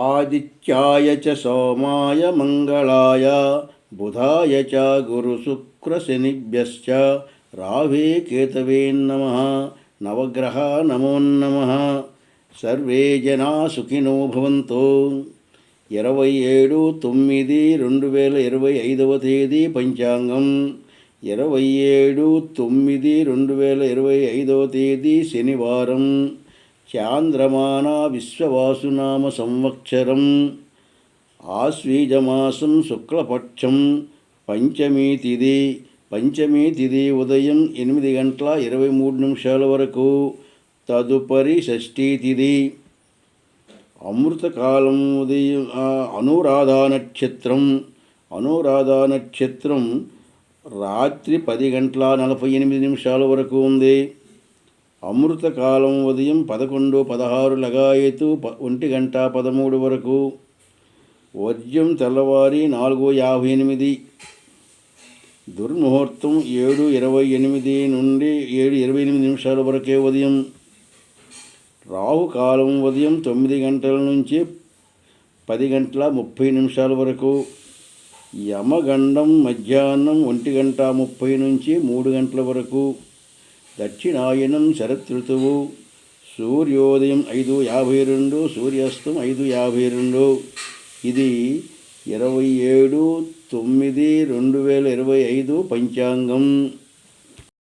ఆదిత్యాయ చ సోమాయ మంగళాయ బుధాయ చ గురుశుక్రశనిభ్యశ్చ రాహవే కేతవే నమః. నవగ్రహ నమో నమః. సర్వే జనా సుఖినో భవంతు. 27/9/2025 తేదీ పంచాంగం. 27/9/2025 తేదీ శనివారం. చాంద్రమాన విశ్వవాసునామ సంవత్సరం. ఆశ్వీజమాసం శుక్లపక్షం. పంచమీ తిథి ఉదయం 8:23 వరకు. తదుపరి షష్ఠీ తిథి. అమృతకాలం ఉదయం. అనురాధ నక్షత్రం రాత్రి 10:48 వరకు ఉంది. అమృతకాలం ఉదయం 11:16 లగాయతు 1:13 వరకు. వర్జ్యం తెల్లవారి 4:58. దుర్ముహూర్తం 7:28 నుండి 7:28 వరకే ఉదయం. రాహుకాలం ఉదయం 9 గంటల నుంచి 10:30 వరకు. యమగండం మధ్యాహ్నం 1:30 నుంచి 3 గంటల వరకు. దక్షిణాయనం శరదృతువు. సూర్యోదయం 5:52, సూర్యాస్తం 5:52. ఇది 27/9/2025 పంచాంగం.